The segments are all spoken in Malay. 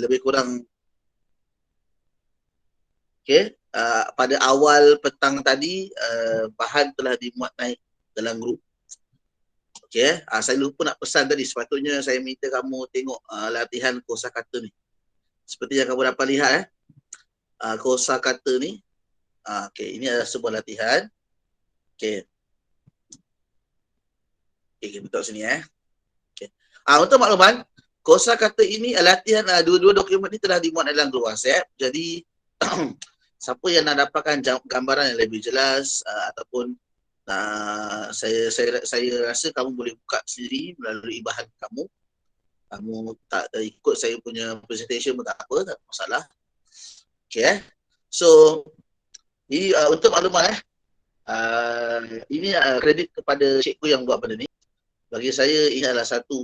lebih kurang pada awal petang tadi bahan telah dimuat naik dalam grup. Saya lupa nak pesan tadi, sepatutnya saya minta kamu tengok latihan kosakata ni. Seperti yang kamu dapat lihat kosakata ni. Ini adalah sebuah latihan. Kita letak sini untuk makluman, kosakata ini latihan dua-dua dokumen ni telah dimuat dalam grup WhatsApp. Jadi siapa yang nak dapatkan gambaran yang lebih jelas ataupun saya rasa kamu boleh buka sendiri melalui bahan kamu. Kamu tak ikut saya punya presentation pun tak apa, tak ada masalah. So ini untuk makluman ini kredit kepada cikgu yang buat benda ni. Bagi saya ini adalah satu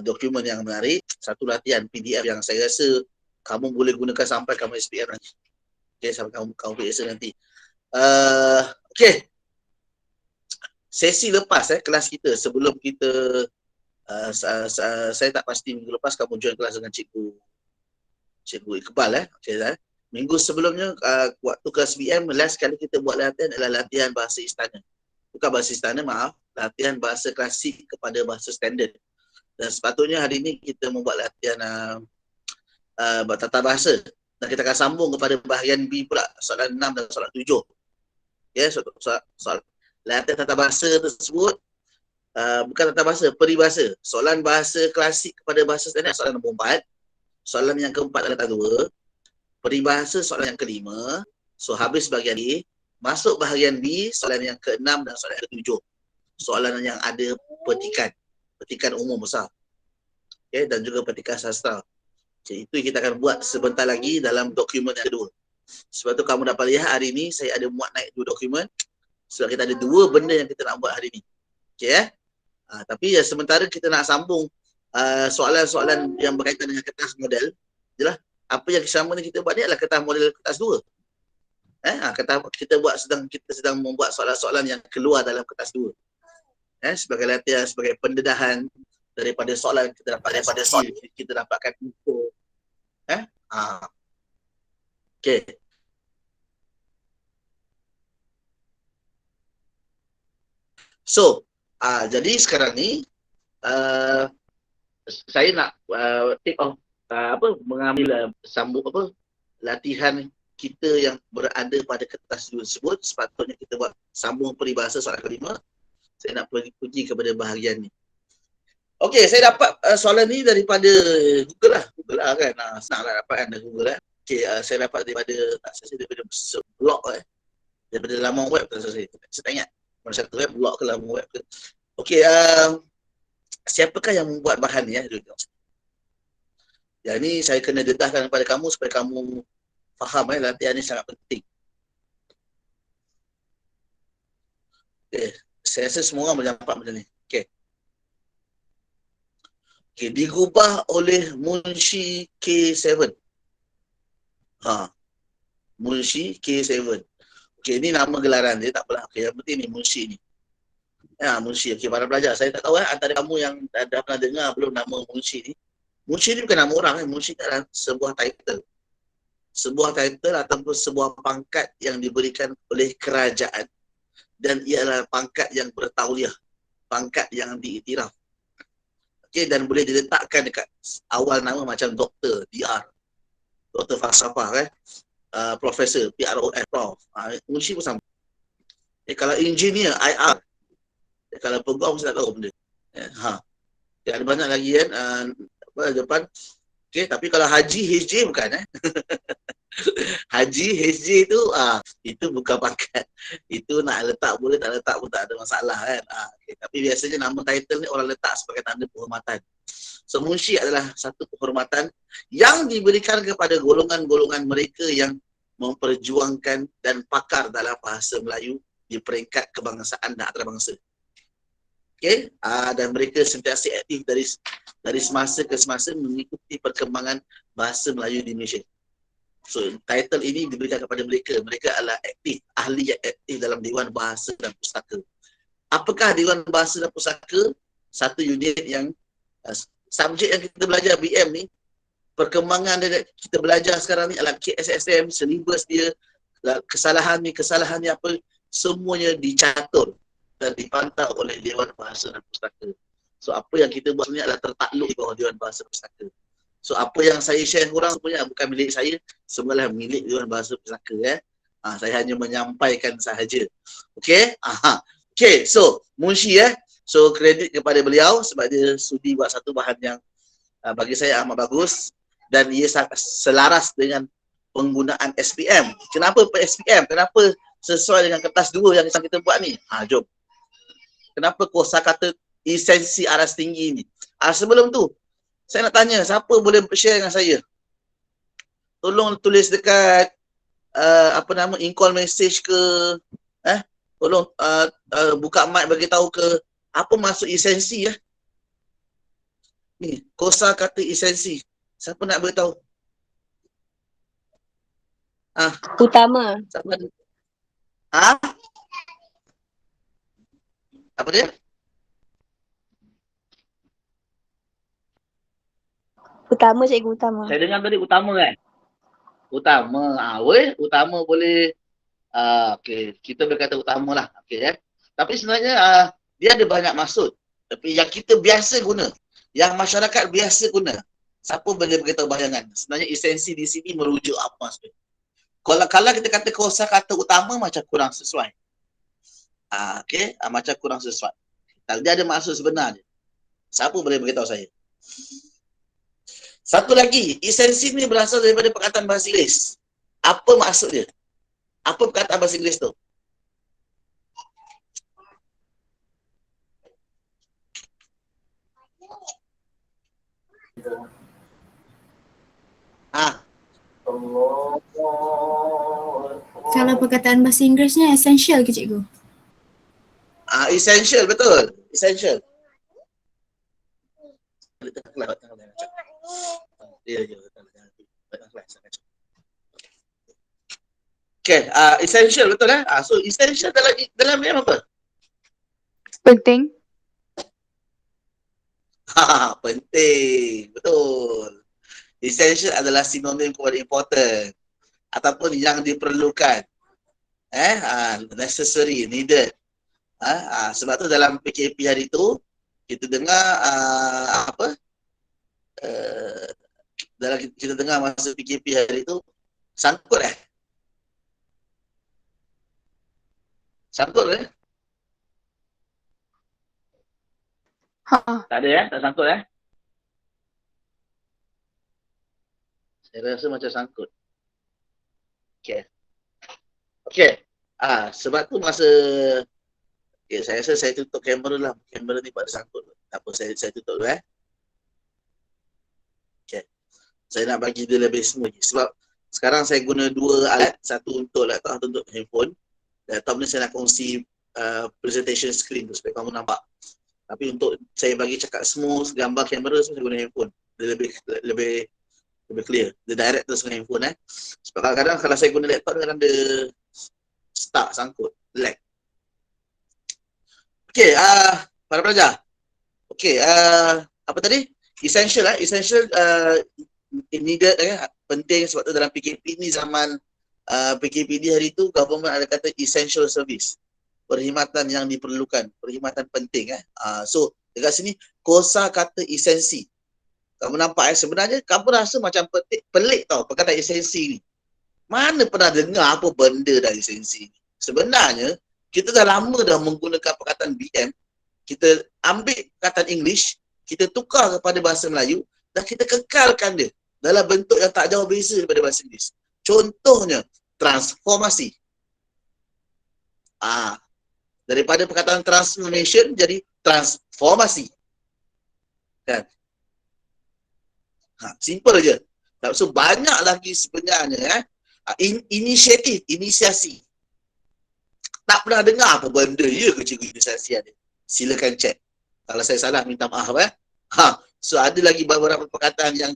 dokumen yang menarik, satu latihan PDF yang saya rasa kamu boleh gunakan sampai kamu SPM nanti. Sampai kamu biasa nanti. Sesi lepas kelas kita sebelum kita saya tak pasti minggu lepas kamu join kelas dengan cikgu Iqbal minggu sebelumnya waktu kelas BM last kali kita buat latihan adalah latihan bahasa istana. Bukan bahasa istana, maaf, latihan bahasa klasik kepada bahasa standard. Dan sepatutnya hari ini kita membuat latihan tata bahasa. Dan kita akan sambung kepada bahagian B pula, soalan 6 dan soalan 7. Soal latihan tata bahasa tersebut bukan tata bahasa, peribahasa. Soalan bahasa klasik kepada bahasa standard soalan nombor 4. Soalan yang keempat adalah tata 2. Peribahasa soalan yang kelima. So habis bahagian A. Masuk bahagian B, soalan yang ke-6 dan soalan yang ke-7. Soalan yang ada petikan umum besar. Dan juga petikan sastra. Itu kita akan buat sebentar lagi dalam dokumen yang kedua. Sebab tu kamu dapat lihat hari ni saya ada muat naik 2 dokumen. Sebab kita ada 2 benda yang kita nak buat hari ni. Tapi sementara kita nak sambung soalan-soalan yang berkaitan dengan kertas model. Jelah, apa yang sama ni kita buat ni adalah kertas model kertas 2. Kita sedang membuat soalan-soalan yang keluar dalam kertas 2. Sebagai latihan, sebagai pendedahan daripada soalan kita dapat kita dapatkan info. So, jadi sekarang ni saya nak take off mengambil latihan kita yang berada pada kertas tersebut. Sepatutnya kita buat sambung peribahasa soalan kelima. Saya nak pergi kepada bahagian ni. Saya dapat soalan ni daripada Google lah kan. Senanglah dapat dari Google saya dapat daripada blog daripada laman web saya tak ingat mana satu blog ke laman web ke. Siapakah yang membuat bahan ni Yang ni saya kena dedahkan kepada kamu supaya kamu faham latihan ni sangat penting. Saya rasa semua orang menjampak benda ni. Digubah oleh Munshi K7. Munshi K7. Ini nama gelaran dia, tak apalah. Yang penting ni Munshi ni. Munshi. Para pelajar, saya tak tahu antara kamu yang dah pernah dengar belum nama Munshi ni. Munshi ni bukan nama orang. Munshi adalah sebuah title. Sebuah title ataupun sebuah pangkat yang diberikan oleh kerajaan. Dan ia adalah pangkat yang bertauliah. Pangkat yang diiktiraf. Dan boleh diletakkan dekat awal nama macam doktor, DR. Doktor falsafah profesor, PROF, Prof. Munshi pun sama. Kalau engineer, IR. Kalau peguam, saya tak tahu benda. Ada banyak lagi depan. Tapi kalau haji, HJ bukan. Haji, HJ tu, itu bukan pangkat. Itu nak letak boleh, tak letak pun tak ada masalah kan. Tapi biasanya nama title ni orang letak sebagai tanda penghormatan. So, Munshi adalah satu penghormatan yang diberikan kepada golongan-golongan mereka yang memperjuangkan dan pakar dalam bahasa Melayu di peringkat kebangsaan dan antarabangsa. Dan mereka sentiasa aktif dari semasa ke semasa mengikuti perkembangan bahasa Melayu di Malaysia. So, title ini diberikan kepada mereka. Mereka adalah aktif, ahli yang aktif dalam Dewan Bahasa dan Pustaka. Apakah Dewan Bahasa dan Pustaka? Satu unit yang subjek yang kita belajar BM ni perkembangan dia, kita belajar sekarang ni adalah KSSM, syllabus dia, kesalahan ni apa, semuanya dicatur dan dipantau oleh Dewan Bahasa dan Pustaka. So apa yang kita buat sebenarnya adalah tertakluk di bawah Dewan Bahasa Pustaka. So apa yang saya share korang sebenarnya bukan milik saya, semualah milik Dewan Bahasa Pustaka. Saya hanya menyampaikan sahaja. Okey? Okey, so Munshi so kredit kepada beliau sebab dia sudi buat satu bahan yang bagi saya amat bagus dan ia selaras dengan penggunaan SPM. Kenapa SPM? Kenapa sesuai dengan kertas 2 yang kita buat ni? Jom. Kenapa kosakata esensi aras tinggi ni? Sebelum tu, saya nak tanya, siapa boleh share dengan saya? Tolong tulis dekat in-call message ke, tolong buka mic bagi tahu ke apa maksud esensi ni, kosakata esensi. Siapa nak beritahu? Utama. Siapa? Apa dia? Utama, cikgu utama. Saya dengar tadi utama kan? Utama. Utama boleh. Okey, kita berkata utama lah. Okey Tapi sebenarnya dia ada banyak maksud. Tapi yang kita biasa guna, yang masyarakat biasa guna, siapa boleh beritahu bayangan? Sebenarnya esensi di sini merujuk apa maksudnya? Kalau kita kata kosakata utama macam kurang sesuai. Macam kurang sesuai. Kalau dia ada maksud sebenarnya, siapa boleh beritahu saya? Satu lagi, esensi ni berasal daripada perkataan bahasa Inggeris. Apa maksud dia? Apa perkataan bahasa Inggeris tu? Kalau perkataan bahasa Inggerisnya essential ke cikgu? Essential, betul. Essential. Essential, betul So essential dalam ni apa? Penting. Penting, betul. Essential adalah sinonim kepada important ataupun yang diperlukan. Necessary, needed. Sebab tu dalam PKP hari tu kita dengar dalam kita dengar masa PKP hari tu sangkut sangkut tak ada tak sangkut saya rasa macam sangkut. Okey. Sebab tu masa saya rasa saya tutup kamera lah. Kamera ni pada sangkut. Tak apa, saya tutup dulu Saya nak bagi dia lebih smooth sebab sekarang saya guna 2 alat, satu untuk laptop, satu untuk handphone. Laptop ni saya nak kongsi presentation screen tu supaya kamu nampak. Tapi untuk saya bagi cakap smooth, gambar kamera saya guna handphone. Dia lebih clear. Dia direct terus dengan handphone Sebab kadang-kadang kalau saya guna laptop kadang dia stuck, sangkut, lag. Okey, para pelajar. Okey, apa tadi? Essential essential needed penting sebab tu dalam PKP ni zaman PKP di hari tu government ada kata essential service. Perkhidmatan yang diperlukan, perkhidmatan penting So dekat sini kosakata esensi. Kamu nampak sebenarnya kamu rasa macam pelik tau perkataan esensi ni. Mana pernah dengar apa benda dah esensi ni? Sebenarnya kita dah lama dah menggunakan perkataan BM. Kita ambil perkataan English, kita tukar kepada bahasa Melayu dan kita kekalkan dia dalam bentuk yang tak jauh beza daripada bahasa Inggeris. Contohnya, transformasi. Daripada perkataan transformation jadi transformasi. Kan? Simple je. So banyak lagi sebenarnya inisiatif, inisiasi. Tak pernah dengar apa benda ke cikgu inisiasi ada. Silakan cek. Kalau saya salah minta maaf So ada lagi beberapa perkataan yang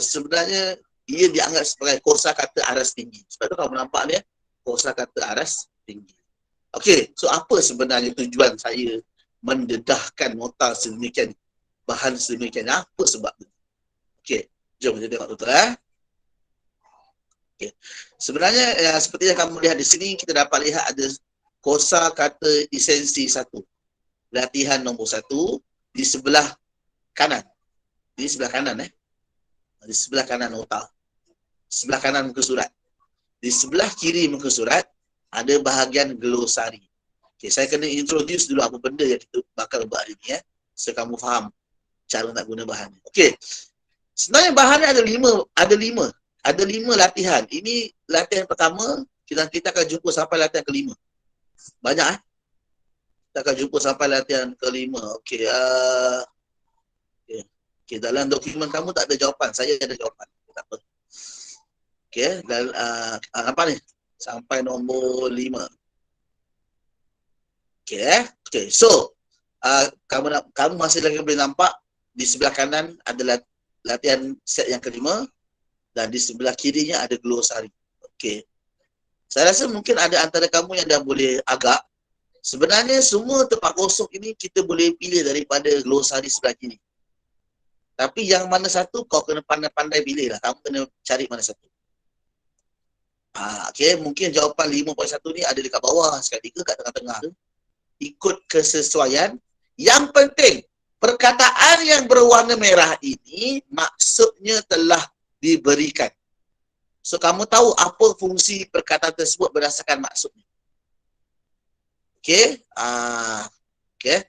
sebenarnya ia dianggap sebagai kosakata aras tinggi. Sebab tu kamu nampak ni kosakata aras tinggi. Okey, so apa sebenarnya tujuan saya mendedahkan nota sedemikian, bahan sedemikian? Apa sebab tu? Okey, Jom kita tengok betul Okay. Sebenarnya seperti yang kamu lihat di sini, kita dapat lihat ada kosa kata esensi 1. Latihan nombor 1 di sebelah kanan. Di sebelah kanan Di sebelah kanan nota. Sebelah kanan muka surat. Di sebelah kiri muka surat ada bahagian glosari. Okay, saya kena introduce dulu apa benda yang kita bakal buat hari ni so kamu faham cara nak guna bahan ni. Okey. Sebenarnya bahan ni ada lima latihan. Ini latihan pertama, kita akan jumpa sampai latihan kelima. Banyak kita akan jumpa sampai latihan kelima. Okey, okay, dalam dokumen kamu tak ada jawapan, saya ada jawapan. Tak apa. Okey, dan apa ni? Sampai nombor 5. Okey. So, kamu masih lagi boleh nampak di sebelah kanan adalah latihan set yang kelima dan di sebelah kirinya ada glosari. Okey. Saya rasa mungkin ada antara kamu yang dah boleh agak. Sebenarnya semua tempat kosong ini kita boleh pilih daripada glosari sebelah kiri. Tapi yang mana satu kau kena pandai-pandai pilih lah. Kamu kena cari mana satu. Okey, mungkin jawapan 5.1 ni ada dekat bawah sekali ke kat tengah-tengah tu. Ikut kesesuaian. Yang penting, perkataan yang berwarna merah ini maksudnya telah diberikan. So, kamu tahu apa fungsi perkataan tersebut berdasarkan maksudnya. Okey? Okey.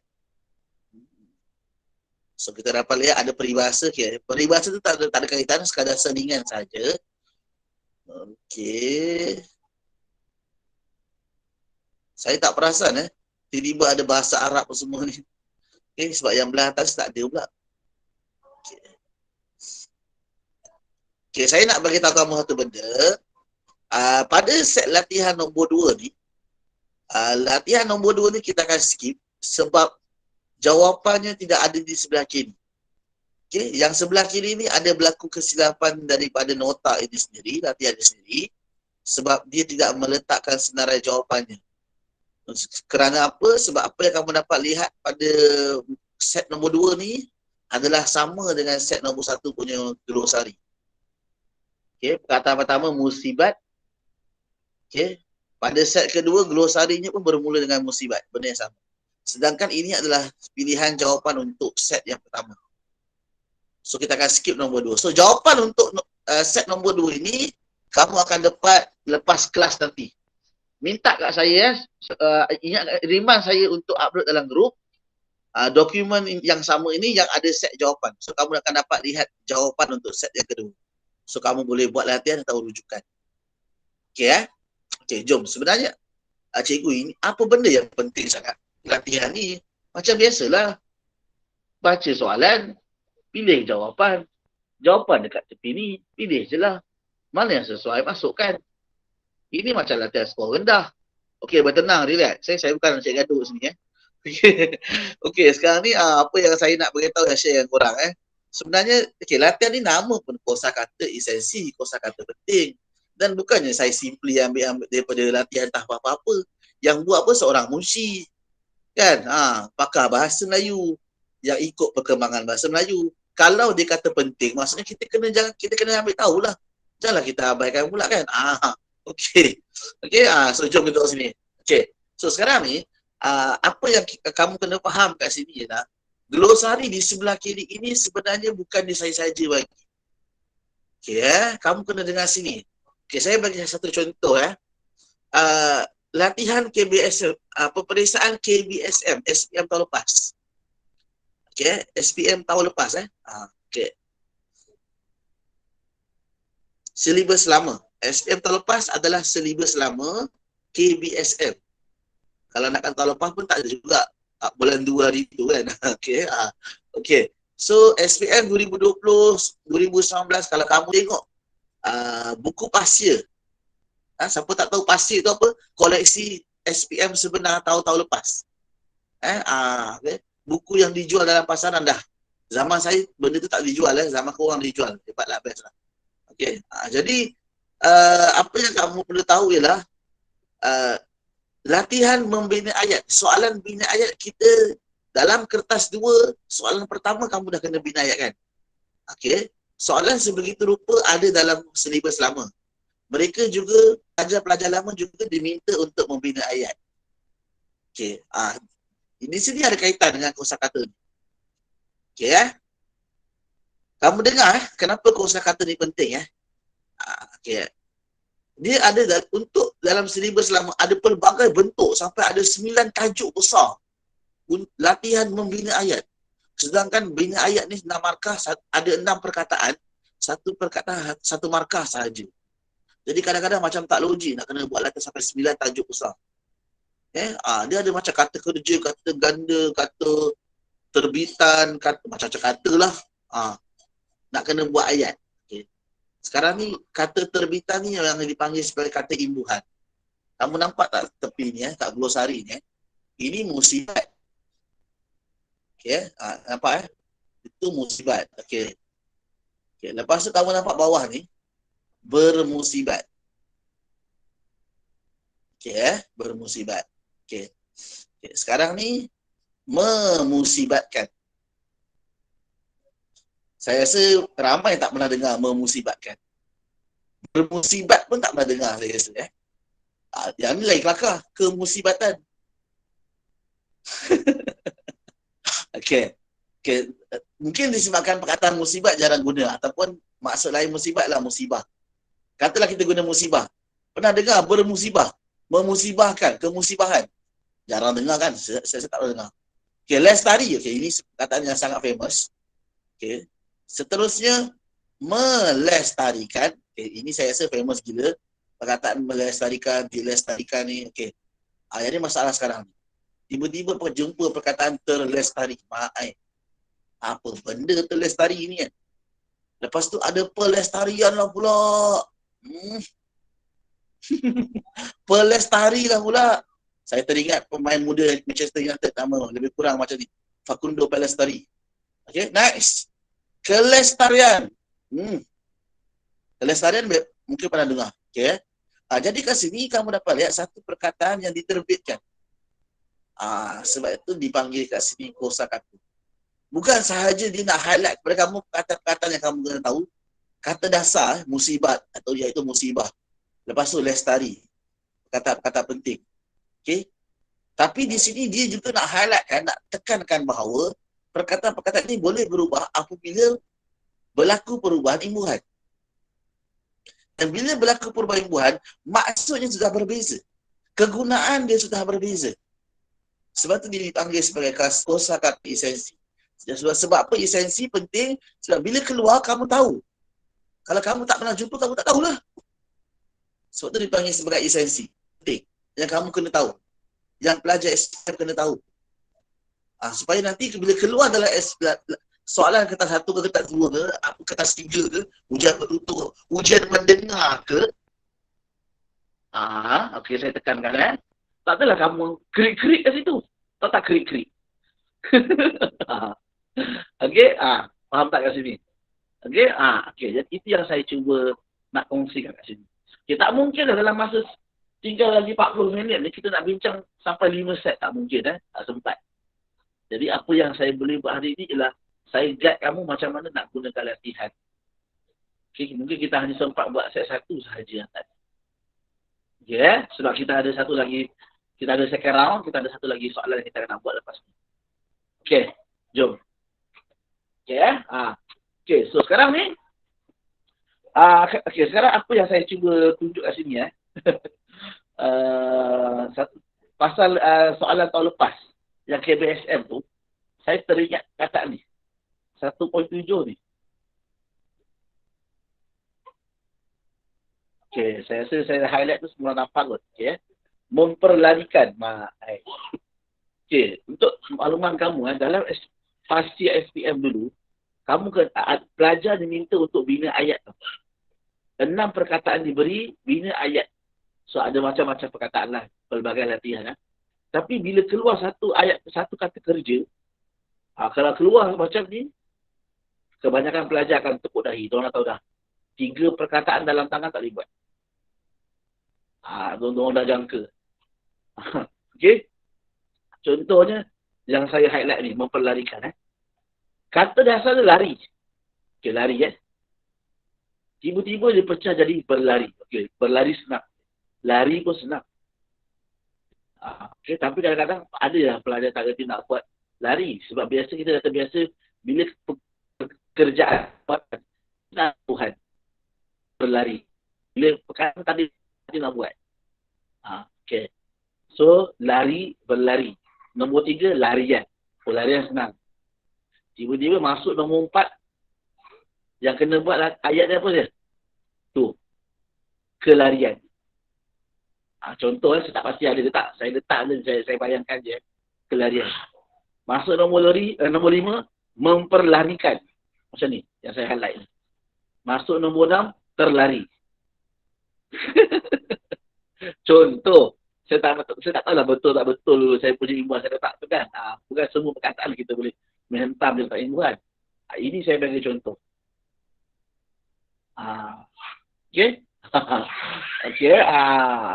So, kita dapat lihat ada peribahasa. Okay. Peribahasa tu tak ada kaitan, sekadar selingan saja. Okey. Saya tak perasan tiba-tiba ada bahasa Arab semua ni. Okay, sebab yang belah atas tak ada pula. Okay, saya nak bagi tahu kamu satu benda. Pada set latihan nombor 2 ni, latihan nombor 2 ni kita akan skip sebab jawapannya tidak ada di sebelah kiri. Okay, yang sebelah kiri ni ada berlaku kesilapan daripada nota ini sendiri, latihan ini sendiri, sebab dia tidak meletakkan senarai jawapannya. Kerana apa? Sebab apa yang kamu dapat lihat pada set nombor 2 ni adalah sama dengan set nombor 1 punya glosari. Okey, perkataan pertama musibat. Okey, pada set kedua glosarinya pun bermula dengan musibat, benda yang sama. Sedangkan ini adalah pilihan jawapan untuk set yang pertama. So kita akan skip nombor 2. So jawapan untuk set nombor 2 ini kamu akan dapat lepas kelas nanti. Minta kat saya ingat remind saya untuk upload dalam grup dokumen yang sama ini yang ada set jawapan. So kamu akan dapat lihat jawapan untuk set yang kedua. So kamu boleh buat latihan atau rujukan. Okey Okey, jom. Sebenarnya cikgu ini apa benda yang penting sangat latihan ni? Macam biasalah. Baca soalan, pilih jawapan. Jawapan dekat tepi ni, pilih je lah. Mana yang sesuai masukkan. Ini macam latihan skor rendah. Okey, bertenang, relax. Saya bukan cik gaduh sini Okey, sekarang ni apa yang saya nak beritahu dan share dengan korang Sebenarnya, latihan ni nama pun kosakata esensi, kosakata penting. Dan bukannya saya simply ambil daripada latihan tak apa-apa. Yang buat apa seorang munshi. Kan? Pakar bahasa Melayu yang ikut perkembangan bahasa Melayu. Kalau dia kata penting, maksudnya kita kena ambil tahulah. Janganlah kita abaikan pula kan. Okey. So jom kita tengok sini. Okey. So sekarang ni apa yang kamu kena faham kat sini ialah glosari di sebelah kiri ini sebenarnya bukan di saya saja bagi. Okey kamu kena dengar sini. Okey, saya bagi satu contoh latihan KBSM, peperiksaan KBSM SPM tahun lepas. Okey, SPM tahun lepas okey. Silibus lama. SPM tahun lepas adalah silibus lama KBSM. Kalau nakkan tahun lepas pun tak ada juga. Bulan 2 hari tu kan. Okey. Okey. So SPM 2020, 2019 kalau kamu tengok buku pasir. Siapa tak tahu pasir tu apa? Koleksi SPM sebenar tahun-tahun lepas. Okay. Buku yang dijual dalam pasaran dah. Zaman saya benda tu tak dijual zaman korang dijual. Cepatlah best lah. Okey. Jadi apa yang kamu perlu tahu ialah latihan membina ayat. Soalan bina ayat kita dalam kertas 2, soalan pertama kamu dah kena bina ayat kan. Okey. soalan sebegitu rupa ada dalam silibus lama. Mereka juga, pelajar-pelajar lama juga diminta untuk membina ayat. Okey, di sini ada kaitan dengan kosakata ni. Okey kamu dengar kenapa kosakata ni penting okey. Dia ada untuk dalam silibus lama ada pelbagai bentuk sampai ada 9 tajuk besar latihan membina ayat. Sedangkan bina ayat ni 6 markah, ada 6 perkataan, satu perkataan satu markah sahaja. Jadi kadang-kadang macam tak logik nak kena buat latihan sampai 9 tajuk besar. Dia ada macam kata kerja, kata ganda, kata terbitan, kata macam-macam kata lah. Nak kena buat ayat. Okay. Sekarang ni kata terbitan ni yang dipanggil sebagai kata imbuhan. Kamu nampak tak tepi ni kat glosari ni ini musibat. Okey, nampak itu musibat. Okey. Okey, lepas tu kamu nampak bawah ni bermusibat. Okey, bermusibat. Okey. Okay. Sekarang ni memusibatkan. Saya rasa ramai tak pernah dengar memusibatkan. Bermusibat pun tak pernah dengar saya rasa. Yang ni lain kelakar, kemusibatan. Okey. Okay. Mungkin disebabkan perkataan musibat jarang guna ataupun maksud lain musibat lah musibah. Katalah kita guna musibah. Pernah dengar bermusibah, memusibahkan, kemusibahan. Jarang dengar kan? Saya tak pernah dengar. Okey, lestari. Okey, ini perkataan yang sangat famous. Okey. Seterusnya melestarikan. Okay, ini saya rasa famous gila. Perkataan melestarikan, dilestarikan ni. Okey. Jadi masalah sekarang ni. Tiba-tiba jumpa perkataan terlestari. Apa benda terlestari ni kan? Lepas tu ada pelestarian lah pula. Pelestari lah pula. Saya teringat pemain muda Manchester United nama lebih kurang macam ni. Facundo Pelestari. Okay, next. Kelestarian. Kelestarian mungkin pernah dengar. Okay. Jadi kat sini kamu dapat lihat satu perkataan yang diterbitkan. Sebab itu dipanggil kat sini kosakata. Bukan sahaja dia nak highlight kepada kamu perkataan-perkataan yang kamu kena tahu. Kata dasar, musibat atau iaitu musibah. Lepas tu lestari. Kata-kata penting. Okay. Tapi di sini dia juga nak highlightkan, nak tekankan bahawa perkataan-perkataan ini boleh berubah apabila berlaku perubahan imbuhan. Dan bila berlaku perubahan imbuhan, maksudnya sudah berbeza. Kegunaan dia sudah berbeza. Sebab itu dia dipanggil sebagai kosakata esensi. Sebab apa esensi penting? Sebab bila keluar, kamu tahu. Kalau kamu tak pernah jumpa, kamu tak tahulah. Sebab itu dipanggil sebagai esensi. Penting. Yang kamu kena tahu. Yang pelajar SPM kena tahu. Supaya nanti bila keluar dalam soalan kertas 1 ke kertas 2 ke, kertas 3 ke, ujian bertutur, ujian mendengar ke, okey saya tekankan tak adalah kamu krik-krik kat situ. Tak krik-krik. Okey, faham tak kat sini? Okey, okey. Jadi itu yang saya cuba nak kongsikan kat sini. Okay, tak mungkin dalam masa tinggal lagi 40 minit ni kita nak bincang sampai 5 set. Tak mungkin tak sempat. Jadi apa yang saya boleh buat hari ini ialah saya guide kamu macam mana nak gunakan latihan. Okay, mungkin kita hanya sempat buat set 1 sahaja tadi. Okay, sebab kita ada satu lagi, kita ada second round, kita ada satu lagi soalan yang kita nak buat lepas ni. Okay, jom. Okay, okay, so sekarang ni, okay, sekarang apa yang saya cuba tunjuk kat sini pasal soalan tahun lepas yang KBSM tu, saya teringat kata ni 1.7 ni. Okay, saya rasa saya highlight tu semua nampak kot. Okay, memperlarikan. Okay, untuk makluman kamu dalam pasti SPM dulu, kamu pelajar diminta untuk bina ayat tu. 6 perkataan diberi, bina ayat. So ada macam-macam perkataan lah, pelbagai latihan. Tapi bila keluar satu ayat, satu kata kerja, kalau keluar macam ni, kebanyakan pelajar akan tepuk dahi. Diorang tahu dah. 3 perkataan dalam tangan tak boleh buat. Diorang dah jangka. Okey. Contohnya, yang saya highlight ni, memperlarikan. Kata dasar dia lari. Okey, lari Tiba-tiba dia pecah jadi berlari. Okey, berlari senang. Lari pun senang. Okay, tapi kadang-kadang ada lah pelajar tak kerti nak buat lari. Sebab biasa kita dah terbiasa bila pekerjaan buat nak Tuhan berlari. Bila perkara tadi nak buat. Okay. So, lari, berlari. Nombor 3, larian. Larian senang. Tiba-tiba masuk nombor 4. Yang kena buat ayat dia apa dia? Tu. Kelarian. Contoh, saya tak pasti ada ke tak. Saya letak je, saya bayangkan je. Kelarian. Masuk nombor 5, memperlarikan. Macam ni, yang saya highlight. Masuk nombor 6, terlari. Contoh, saya tak tahu lah betul tak betul saya punya imbuhan saya letak tu kan. Bukan semua perkataan kita boleh menghentam dia letak imbuhan. Ini saya bagi contoh. Okay.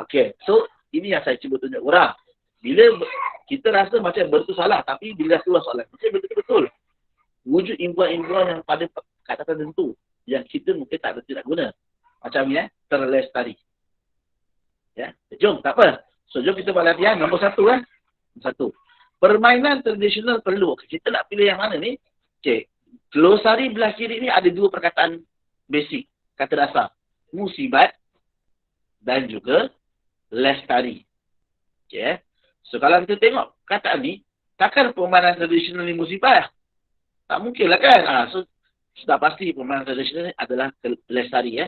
Okay. So, ini yang saya cuba tunjuk orang. Bila kita rasa macam betul salah, tapi bila keluar soalan, macam betul-betul. Wujud imbuhan-imbuhan yang pada kata tertentu, yang kita mungkin tak betul nak guna. Macam ni, terlestari. Ya, jom, tak apa. So, jom kita buat latihan. Nombor 1 kan? 1. Permainan tradisional perlu. Kita nak pilih yang mana ni? Okay. Glosari belah kiri ni ada 2 perkataan basic. Kata dasar. Musibat dan juga lestari. Okay. So, kalau kita tengok kataan ni, takkan permainan tradisional ni musibat? Tak mungkin lah kan? So, sudah pasti permainan tradisional ni adalah lestari.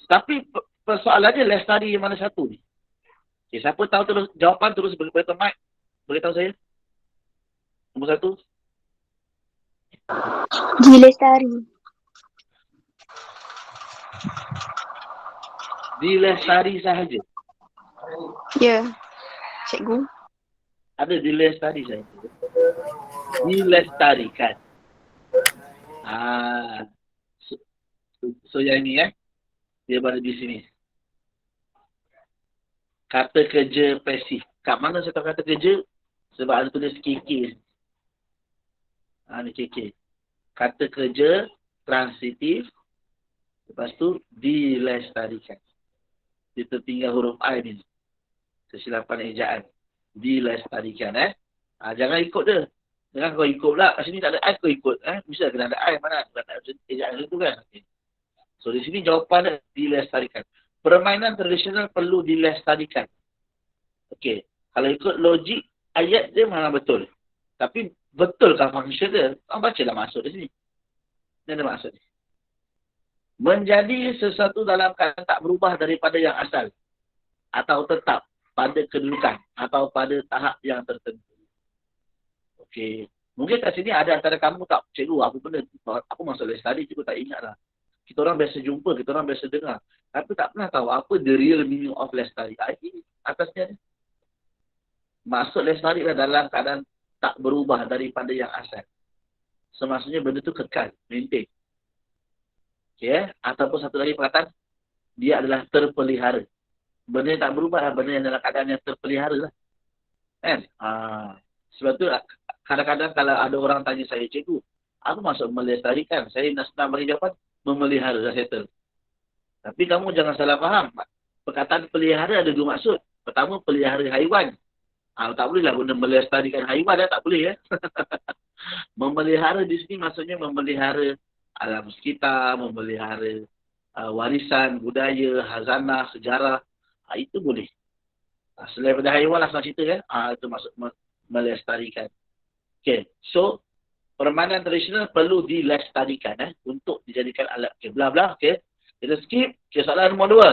Tapi persoalannya lestari yang mana satu ni? Okay, siapa tahu terus jawapan terus beritahu Mike. Beritahu saya. Nombor 1. Dilestari. Dilestari sahaja. Ya. Cikgu. Ada dilestari sahaja. Dilestarikan. So yang ni dia berada di sini. Kata kerja pasif. Kat mana saya tahu kata kerja? Sebab ada tulis KK. Ni KK. Kata kerja transitif. Lepas tu dilestarikan. Dia tertinggal huruf I ni. Kesilapan ejaan. Dilestarikan. Jangan ikut dia. Jangan kau ikut pula. Kat sini tak ada I, kau ikut. Mesti kena ada I. Mana? Tak ada ejaan itu kan. Okay. So di sini jawapan dia dilestarikan. Permainan tradisional perlu dilestarikan. Okey. Kalau ikut logik, ayat dia memang betul. Tapi betulkah function dia? Kau bacalah maksud di sini. Ini ada maksud. Menjadi sesuatu dalam keadaan tak berubah daripada yang asal. Atau tetap pada kedudukan. Atau pada tahap yang tertentu. Okey. Mungkin kat sini ada antara kamu tak, cikgu, apa benda? Apa maksud lestari? Cikgu tak ingat lah. Kita orang biasa jumpa, kita orang biasa dengar. Tapi tak pernah tahu apa the real meaning of lestari. Ini atasnya ni. Maksud lestari adalah dalam keadaan tak berubah daripada yang asal. Semaksudnya benda tu kekal, maintain. Okay, ataupun satu lagi perkataan, dia adalah terpelihara. Benda yang tak berubah, benda yang dalam keadaan yang terpelihara lah. Kan? Sebab tu kadang-kadang kalau ada orang tanya saya, cikgu, apa maksud melestarikan? Saya nak senang bagi jawapan, memelihara dah settle. Tapi kamu jangan salah faham. Perkataan pelihara ada 2 maksud. Pertama, pelihara haiwan. Tak boleh lah guna melestarikan haiwan, tak boleh. Memelihara di sini maksudnya memelihara alam sekitar, memelihara warisan, budaya, hazanah, sejarah. Itu boleh. Selain daripada haiwan lah senang cerita kan. Itu maksud melestarikan. Okay. So, permainan tradisional perlu dilestarikan untuk dijadikan alat. Okay, bla-bla. Okay. Kita skip. Okay, soalan nombor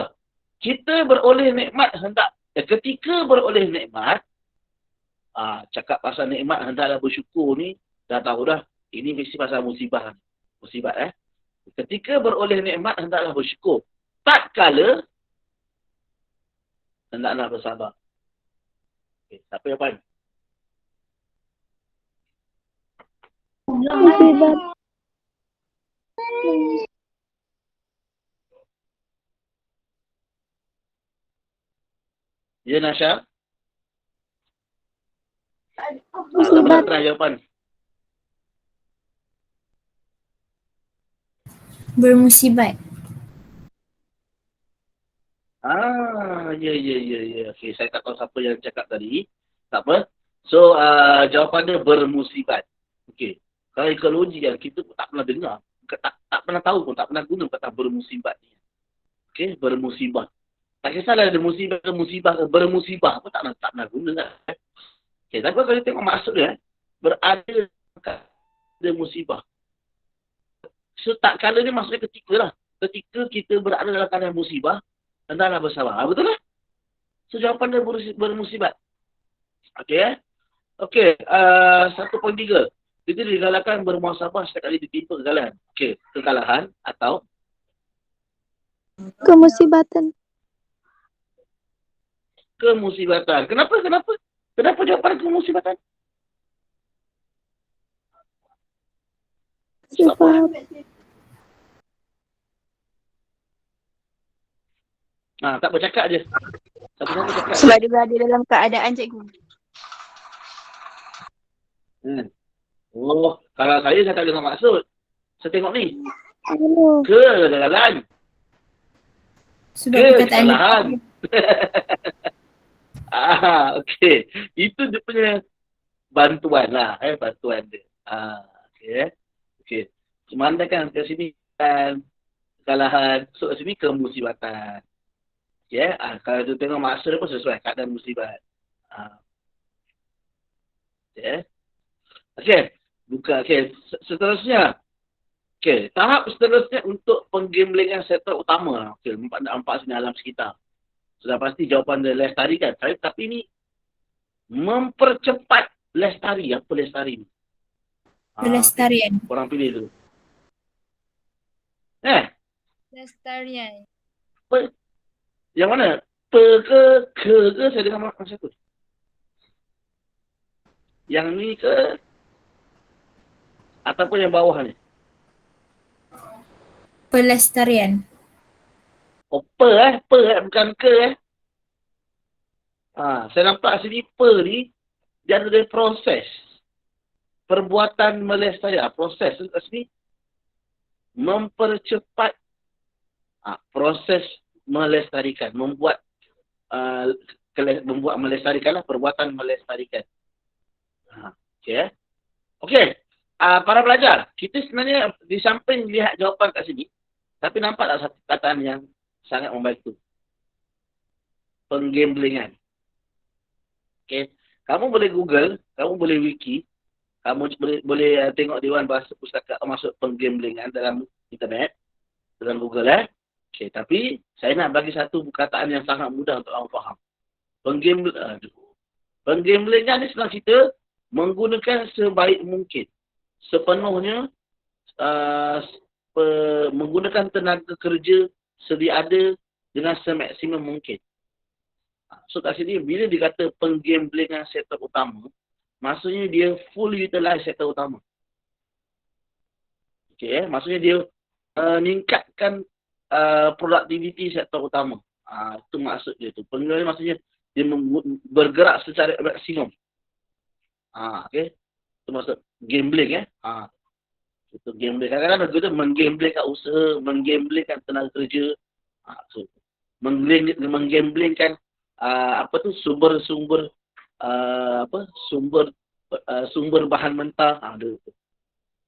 2. Kita beroleh nikmat hendak. Ketika beroleh nikmat, cakap pasal nikmat hendaklah bersyukur ni, dah tahu dah. Ini mesti pasal musibah. Musibat. Ketika beroleh nikmat hendaklah bersyukur. Tak kala, hendaklah bersabar. Okay, siapa yang paling? Musibat. Ya, Nasha? Musibat. Terakhir jawapan. Bermusibat. Ya. Okey, saya tak tahu siapa yang cakap tadi. Tak apa. So, jawapan dia bermusibat. Okey. Kalau ekologi kan, kita pun tak pernah dengar. Tak pernah tahu pun, tak pernah guna kata bermusibat ni. Okey, bermusibah. Tak kisahlah ada musibah ke musibah ke, bermusibah pun tak pernah guna kan. Okey, tapi kalau tengok maksud dia, berada pada musibah. So, tak kala ni maksudnya ketika lah. Ketika kita berada dalam keadaan musibah, hendaklah bersabar. Betul lah? So, jawapan dia bermusibat. Okey, Okey, 1.3. Kita digalakkan bermuasabah setiap kali ditimpa kegagalan. Okey, kekalahan atau Kemusibatan. kemusibatan. Kenapa jawapan kemusibatan? Sebab Tak bercakap je. Siapa-siapa cakap. sebab dia berada dalam keadaan cikgu. Oh, kalau saya tak dengar maksud. Saya tengok ni. Oh. Kegagalan. Sebab perkataan dia. Kekalahan. Okey. Itu dia punya bantuan lah. Bantuan dia. Okey. Okey. Memandangkan kat sini kan kekalahan. So kat sini kemusibatan. Okey. Kalau tu tengok maksud dia pun sesuai. Keadaan musibat. Okey. Okey. Buka. Okey. Seterusnya. Okey. Tahap seterusnya untuk penggamblingan sektor utama. Okey. Nampak sini alam sekitar. Sudah pasti jawapan dia lestari kan. Tapi ni mempercepat lestari. Apa lestari ni? Pelestarian. Korang pilih dulu. Pelestarian. Yang mana? Ke saya dengar macam satu. Yang ni ke? Ataupun yang bawah ni? Pelestarian. Oh, bukan ke. Saya nampak sini ni dia ada proses. Perbuatan melestarikan. Proses kat sini mempercepat proses melestarikan. Membuat melestarikan lah. Perbuatan melestarikan. Okey. Okey. Para pelajar, kita sebenarnya di samping lihat jawapan kat sini, tapi nampak tak satu kataan yang sangat membantu? Penggamblingan. Okey. Kamu boleh Google, kamu boleh wiki, kamu boleh tengok Dewan Bahasa Pustaka masuk penggamblingan dalam internet, dalam Google Okey, tapi saya nak bagi satu perkataan yang sangat mudah untuk orang faham. Penggamblingan ni senang cerita, menggunakan sebaik mungkin, sepenuhnya menggunakan tenaga kerja sedia ada dengan semaksimum mungkin. So kat sini bila dikata penggamblingan sektor utama, maksudnya dia full utilize sektor utama. Okey, maksudnya dia meningkatkan produktiviti sektor utama. Itu maksud dia tu. Penggamblingan maksudnya dia bergerak secara maksimum. Okey. Itu maksud gambling Itu gambling. Kadang-kadang kita menggamblingkan usaha, menggamblingkan tenaga kerja. Menggamblingkan sumber-sumber sumber bahan mentah.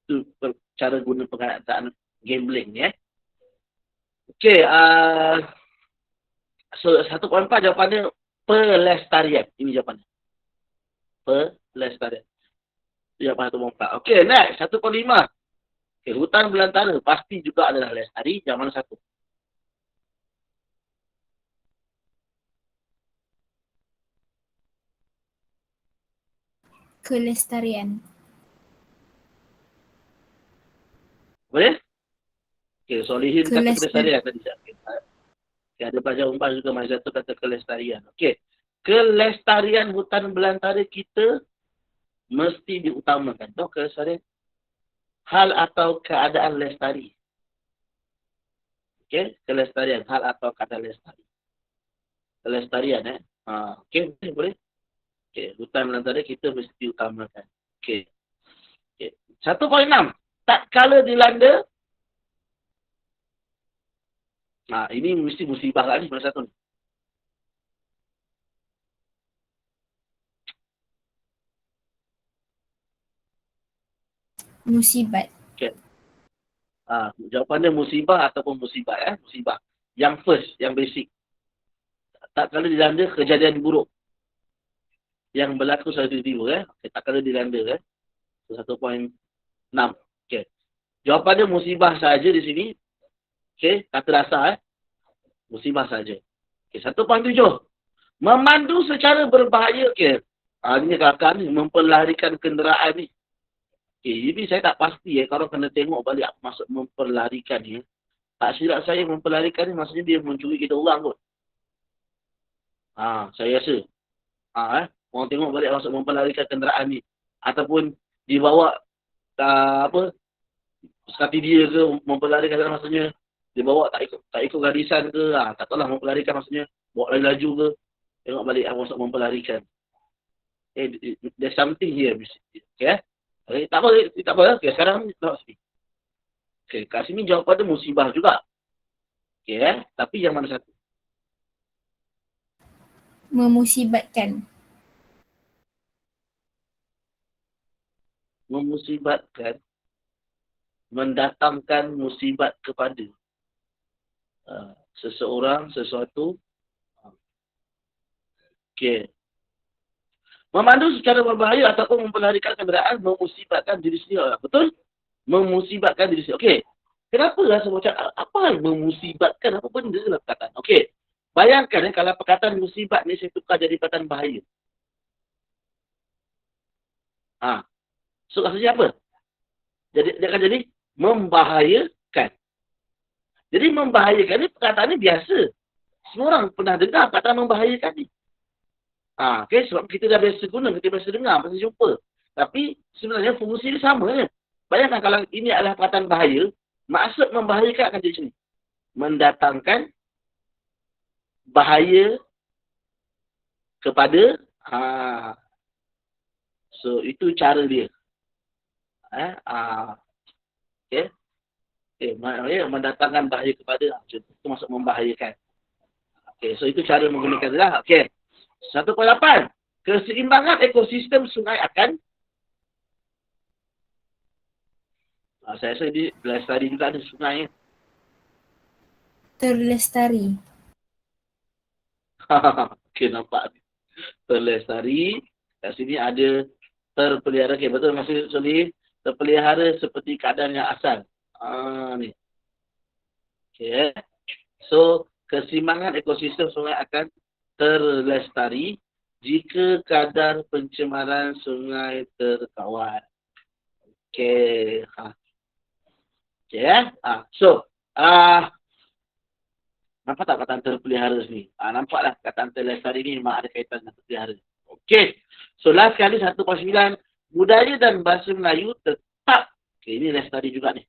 Itu cara guna perkataan gambling ni. Okey, so 1.4 jawapannya pelestarian. Ini jawapannya. Pelestarian. Jawapan 1.4. Okey, next 1.5. Okey, hutan belantara pasti juga adalah lestari. Yang mana satu? Kelestarian. Boleh? Okey, Solihin kata Kelestarian. kelestarian tadi. Okay, ada pelajar umpan juga Mazat tu kata kelestarian. Okey. Kelestarian hutan belantara kita mesti diutamakan. Tahu kelestarian? Hal atau keadaan lestari. Okey, kelestarian. Hal atau keadaan lestari. Kelestarian okey, boleh? Okey, hutan belantara kita mesti diutamakan. Okey. 1.6. Tak kala dilanda ini mesti musibah kat ni, mana satu ni? Musibat. Jawapan dia musibah ataupun musibat. Musibah. Yang first, yang basic. Tak kala dilanda kejadian buruk yang berlaku secara tiba-tiba. Tak kala dilanda. 1.6. Okay. Jawapan dia musibah saja di sini. Okay. Kata dasar. Musibah saja. Okay. 1.7. Memandu secara berbahaya. Okay. Ini kakak ni memperlarikan kenderaan ni. Okay. Jadi saya tak pasti kalau kena tengok balik apa maksud memperlarikan ni. Tak silap saya memperlarikan ni maksudnya dia mencuri kita orang kot. Saya rasa. Orang tengok balik maksud memperlarikan kenderaan ni. Ataupun dibawa sekati dia ke memperlarikan maksudnya dibawa tak ikut garisan ke. Tak tahulah memperlarikan maksudnya bawa lari laju ke. Tengok balik apa maksud memperlarikan. There's something here. Okay. Tak apa. Okay, sekarang tengok sini. Okay, kat sini jawapan dia musibah juga. Okay, tapi yang mana satu? Memusibatkan. Memusibatkan. Mendatangkan musibat kepada seseorang, sesuatu. Okay. Memandu secara berbahaya ataupun memperlarikan kenderaan memusibatkan diri sendiri. Betul? Memusibatkan diri sendiri. Okey. Kenapa rasa macam apa yang memusibatkan? Apa benda dalam perkataan? Okey. Bayangkan kalau perkataan musibat ni saya tukar jadi perkataan bahaya. So maksudnya apa? Dia akan jadi membahayakan. Jadi membahayakan ni perkataan ni biasa. Semua orang pernah dengar perkataan membahayakan ni. Okay, sebab kita dah biasa guna, kita biasa dengar, biasa jumpa. Tapi sebenarnya fungsi dia sama je. Bayangkan kalau ini adalah perkataan bahaya, maksud membahayakan akan jadi macam ni. Mendatangkan bahaya kepada so itu cara dia. Okay. Maknanya mendatangkan bahaya kepada itu maksud membahayakan. Okay, so itu cara menggunakan dia lah. Okay. 1.8. Keseimbangan ekosistem sungai akan saya rasa di lestari juga ada sungai. Terlestari. Okay, nampak. Terlestari. Kat sini ada terpelihara. Okay, betul maksud Soli. Terpelihara seperti keadaan yang asal. Ni. Okay. So, keseimbangan ekosistem sungai akan terlestari jika kadar pencemaran sungai terkawal. Okey. Okey. So, nampak tak kataan terpelihara sini? Nampaklah kataan terlestari ni memang ada kaitan dengan terpelihara. Okey. So, last kali 1.9. Budaya dan bahasa Melayu tetap. Okey, ini lestari juga ni.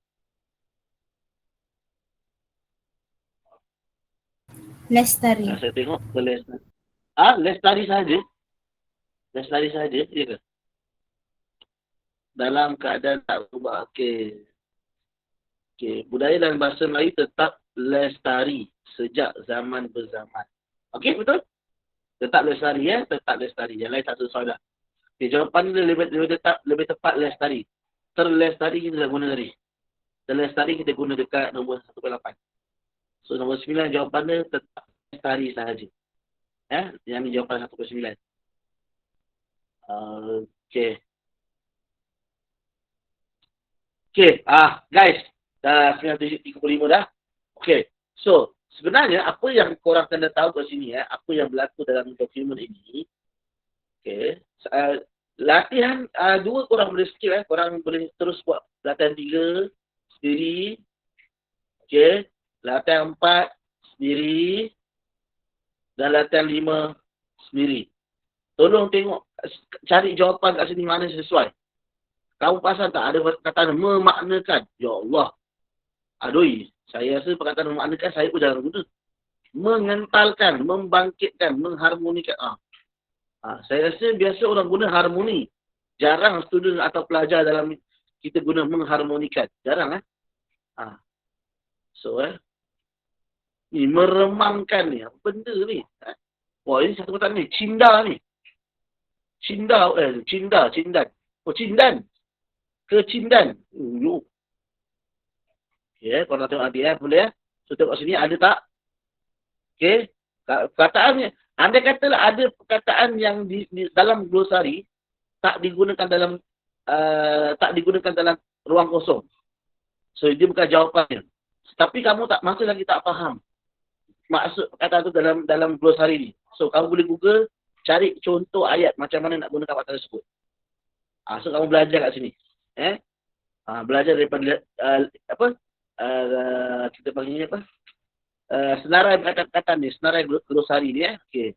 Lestari. Saya tengok lestari. Lestari saja. Lestari saja, ya ke? Dalam keadaan tak berubah. Okey. Okey, budaya dan bahasa Melayu tetap lestari sejak zaman berzaman. Okey, betul? Tetap lestari ya, tetap lestari. Yang lain tak sesuai dah. Okey, jawapan dia lebih tepat lestari. Terlestari kita dah guna tadi. Terlestari kita guna dekat nombor 1.8. So, nombor 9 jawapannya tetap lestari sahaja. Yang ni jawapan 1.9. Okay. Okay, guys. Dah 9.35 dah. Okay. So, sebenarnya apa yang korang kena tahu kat sini, apa yang berlaku dalam dokumen ini. Okay. Latihan 2 korang boleh skip, korang boleh terus buat latihan 3 sendiri. Okay. Latihan 4 sendiri dan latihan 5 sendiri. Tolong tengok, cari jawapan kat sini mana sesuai. Kamu pasal tak ada perkataan memaknakan? Ya Allah. Aduh, saya rasa perkataan memaknakan saya pun jarang guna. Mengentalkan, membangkitkan, mengharmonikan. Saya rasa biasa orang guna harmoni. Jarang student atau pelajar dalam kita guna mengharmonikan. Jarang So ni meremangkan ni. Apa benda ni? Wah, ini satu perkataan ni. Cinda ni. Cindan. Oh, cindan. Kecindan. Okay, korang nak tengok nanti boleh ya. So tengok sini ada tak? Okay. Perkataannya, andai katalah ada perkataan yang di dalam glosari tak digunakan dalam ruang kosong. So dia bukan jawapannya. Tapi kamu masih lagi tak faham maksud perkataan tu dalam glosari ni. So kamu boleh Google, cari contoh ayat macam mana nak gunakan perkataan tersebut. So kamu belajar kat sini. Belajar daripada kita panggilnya apa? Senarai perkataan ni, senarai glosari ni Okey.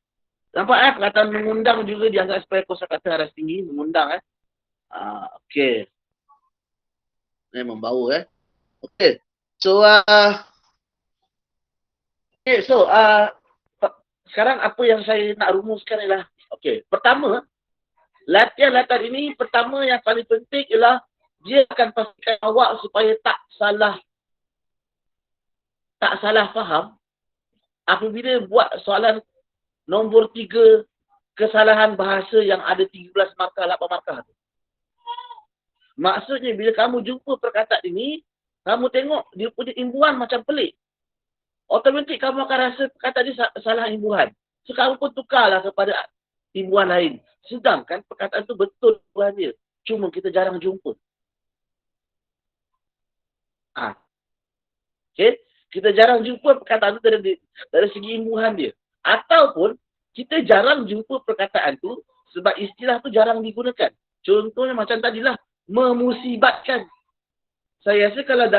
Nampak perkataan mengundang juga dianggap sebagai kosakata aras tinggi, mengundang okey. Ni membawa Okey. So sekarang apa yang saya nak rumuskan ialah okey, pertama latihan ini pertama yang paling penting ialah dia akan pastikan awak supaya tak salah faham apabila buat soalan nombor 3 kesalahan bahasa yang ada 13 markah, 8 markah tu. Maksudnya bila kamu jumpa perkataan ini, kamu tengok dia punya imbuhan macam pelik. Automatik kamu akan rasa perkataan dia salah imbuhan. So kamu pun tukarlah kepada imbuhan lain. Sedangkan perkataan tu betul imbuhan dia. Cuma kita jarang jumpa. Okay? Kita jarang jumpa perkataan tu dari segi imbuhan dia. Ataupun kita jarang jumpa perkataan tu sebab istilah tu jarang digunakan. Contohnya macam tadilah, memusibatkan. Saya rasa kalau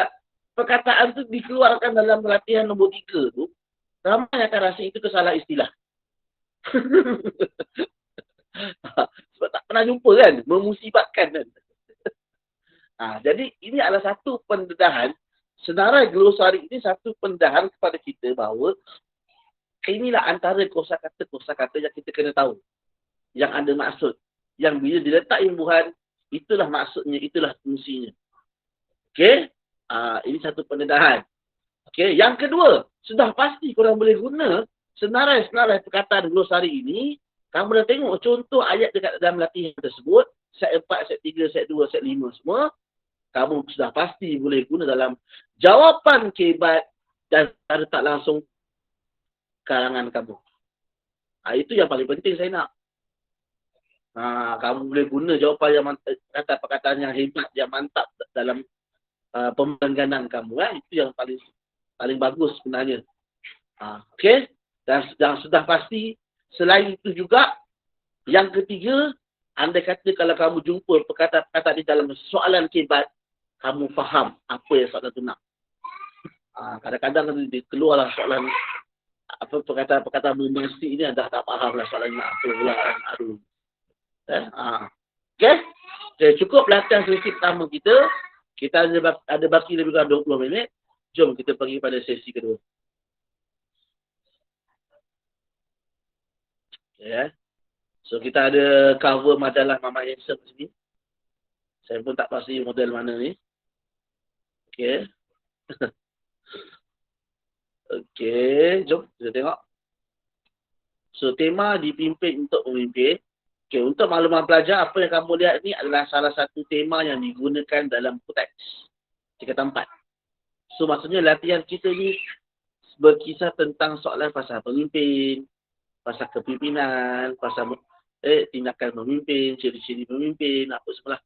perkataan tu dikeluarkan dalam latihan nombor 3 tu, ramai akan rasa itu kesalah istilah. Sebab tak pernah jumpa kan, memusibatkan kan. Jadi ini adalah satu pendedahan, senarai glosari ini satu pendedahan kepada kita bahawa inilah antara kosakata yang kita kena tahu. Yang ada maksud. Yang bila diletak imbuhan, itulah maksudnya, itulah fungsinya. Okey? Ini satu pendedahan. Okey, yang kedua, sudah pasti korang boleh guna senarai-senarai perkataan glosari ini. Kamu dah tengok contoh ayat dekat dalam latihan tersebut, set 4, set 3, set 2, set 5 semua. Kamu sudah pasti boleh guna dalam jawapan kebat dan secara tak langsung karangan kamu. Itu yang paling penting saya nak. Kamu boleh guna jawapan yang kata perkataan yang hebat, yang mantap dalam pemengganan kamu. Itu yang paling bagus sebenarnya. Okey? Dan sudah pasti, selain itu juga, yang ketiga, andai kata kalau kamu jumpa perkataan di dalam soalan kebat, kamu faham apa yang soalan tu nak. Kadang-kadang dia keluarlah soalan perkataan bombastik ini dah tak faham lah soalan nak apa pula kan. Okey? Cukup latihan sesi pertama kita. Kita ada baki lebih kurang 20 minit. Jom kita pergi pada sesi kedua. Okay. So kita ada cover majalah Mama Handsome di sini. Saya pun tak pasti model mana ni. Okey. Okey, jom kita tengok. So tema dipimpin untuk pemimpin. Okey, untuk makluman pelajar, apa yang kamu lihat ni adalah salah satu tema yang digunakan dalam teks tingkatan 4. So maksudnya latihan kita ni berkisah tentang soalan pasal pemimpin, pasal kepimpinan, pasal tindakan pemimpin, ciri-ciri pemimpin, apa semua lah.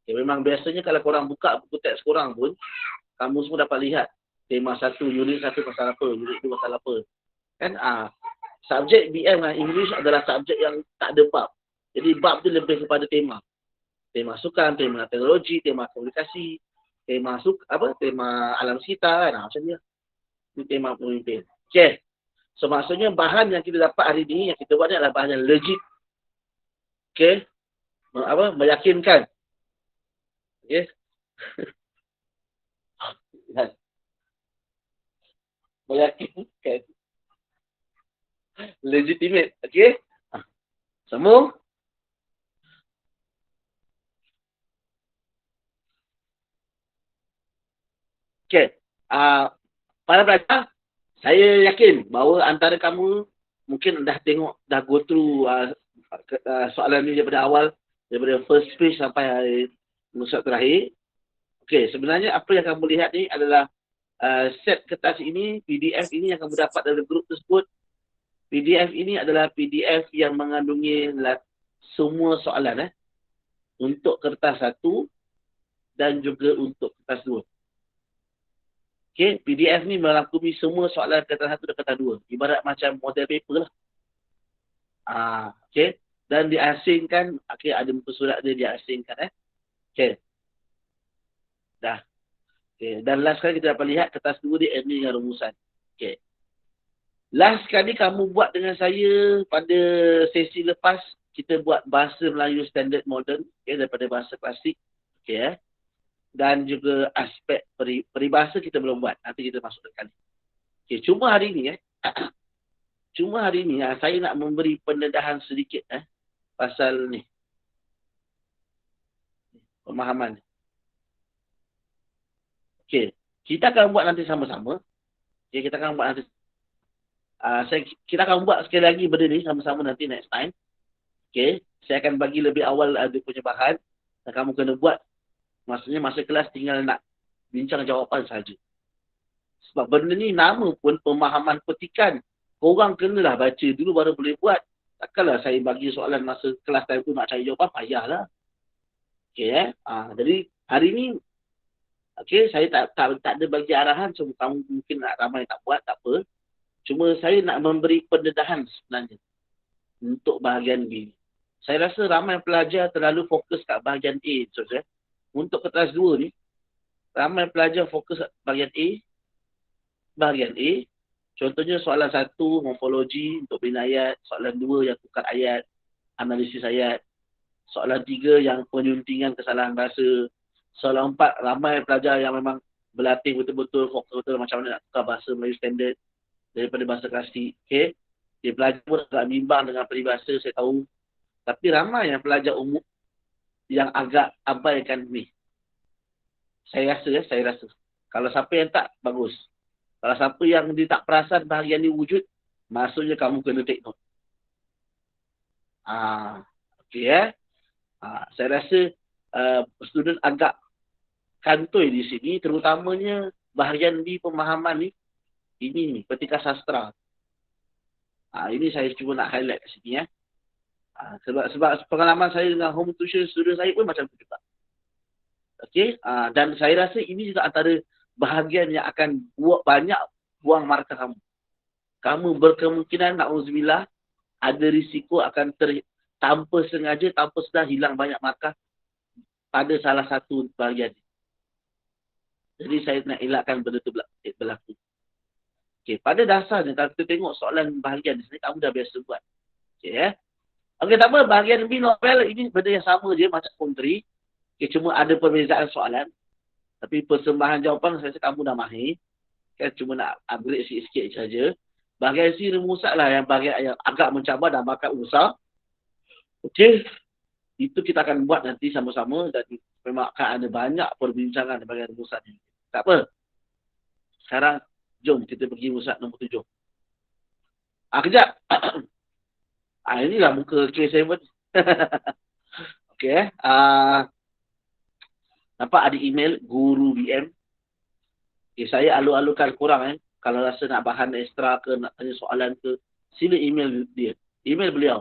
Okay, memang biasanya kalau korang buka buku teks korang pun, kamu semua dapat lihat tema 1, unit 1 pasal apa, unit 2 pasal apa. Kan? Subjek BM dan English adalah subjek yang tak ada bab. Jadi bab tu lebih kepada tema. Tema sukan, tema teknologi, tema komunikasi, tema tema alam sekitar kan, macam ni. Ini tema pemimpin. Okey. So maksudnya bahan yang kita dapat hari ni, yang kita buat ni adalah bahan yang legit. Okey. Meyakinkan. Okey. Meyakinkan. Legitimate. Okey. Sambung. Okey. Para pelajar, saya yakin bahawa antara kamu mungkin dah tengok, dah go through soalan ni daripada awal, daripada first page sampai Soalan terakhir. Okey, sebenarnya apa yang kamu lihat ni adalah set kertas ini, PDF ini yang kamu dapat dari grup tersebut. PDF ini adalah PDF yang mengandungi semua soalan untuk kertas 1 dan juga untuk kertas 2. Okey, PDF ni merangkumi semua soalan kertas 1 dan kertas 2. Ibarat macam model paper lah. Okey, dan diasingkan. Okey, ada muka surat dia diasingkan. Okey. Dah. Okay. Dan last kali kita dapat lihat kertas 2 dia ending dengan rumusan. Okay. Last kali kamu buat dengan saya pada sesi lepas, kita buat bahasa Melayu standard modern, okay, daripada bahasa klasik. Okay, dan juga aspek peribahasa kita belum buat. Nanti kita masuk sekali. Okay, cuma hari ni saya nak memberi pendedahan sedikit pasal ni. Pemahaman. Okay, kita akan buat nanti sama-sama. Okay, kita akan buat nanti. Kita akan buat sekali lagi benda ni sama-sama nanti next time. Okay, saya akan bagi lebih awal ada punya bahan. Dan kamu kena buat. Maksudnya masa kelas tinggal nak bincang jawapan saja. Sebab benda ni nama pun pemahaman petikan. Korang kenalah baca dulu baru boleh buat. Takkanlah saya bagi soalan masa kelas time tu nak cari jawapan, payahlah. Okay, jadi hari ni okey, saya tak ada bagi arahan. So, kamu mungkin nak ramai tak buat, tak apa. Cuma saya nak memberi pendedahan sebenarnya untuk bahagian B. Saya rasa ramai pelajar terlalu fokus kat bahagian A. Untuk kertas 2 ni, ramai pelajar fokus kat bahagian A. Bahagian A. Contohnya soalan 1, morfologi untuk bina ayat. Soalan 2 yang tukar ayat, analisis ayat. Soalan 3 yang penyuntingan kesalahan bahasa. Soalan 4, ramai pelajar yang memang berlatih betul-betul, fokus betul macam mana nak tukar bahasa Melayu standard daripada bahasa klasik. Okay. Dia pelajar pun agak bimbang dengan peribahasa, saya tahu. Tapi ramai yang pelajar umum yang agak abaikan ni. Saya rasa. Kalau siapa yang tak, bagus. Kalau siapa yang dia tak perasan bahagian ni wujud, maksudnya kamu kena take note. Okay, saya rasa student agak kantoi di sini, terutamanya bahagian B pemahaman ni. Ini ni, petikan sastra. Ini saya cuba nak highlight kat sini. Sebab pengalaman saya dengan home tuition student saya pun macam tu juga. Okey, dan saya rasa ini juga antara bahagian yang akan banyak buang markah kamu. Kamu berkemungkinan, na'udzubillah, ada risiko akan tanpa sengaja, tanpa sedar hilang banyak markah pada salah satu bahagian. Jadi saya nak elakkan benda itu berlaku. Okay, pada dasarnya kalau kita tengok soalan bahagian di sini, kamu dah biasa buat. Okay, okay, tak apa, bahagian B novel ini benda yang sama je macam kontri. Okay, cuma ada perbezaan soalan. Tapi persembahan jawapan saya rasa kamu dah mahir. Kan cuma nak upgrade sikit-sikit saja. Bahagian C rumusan lah yang bahagian yang agak mencabar dan bakal besar. Okay, itu kita akan buat nanti sama-sama dan memang akan ada banyak perbincangan di bahagian rumusan ini. Tak apa. Sekarang, jom kita pergi rumusan nombor 7. Kejap. Inilah muka K7. Okay. Nampak ada email Guru BM. Okay, saya alu-alukan korang. Kalau rasa nak bahan ekstra ke, nak tanya soalan ke, sila email dia. Email beliau.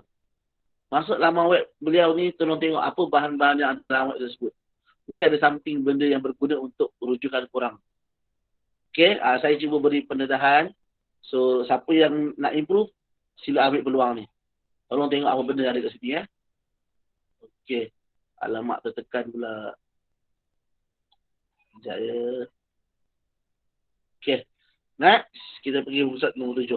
Masuk laman web beliau ni, tolong tengok apa bahan-bahan yang ada dalam web tersebut. Mungkin ada something benda yang berguna untuk rujukan korang. Okay, saya cuba beri pendedahan. So, siapa yang nak improve, sila ambil peluang ni. Tolong tengok apa benda yang ada kat sini. Okay, alamak tertekan pula. Sekejap ya. Okay, next. Kita pergi pusat nombor 7.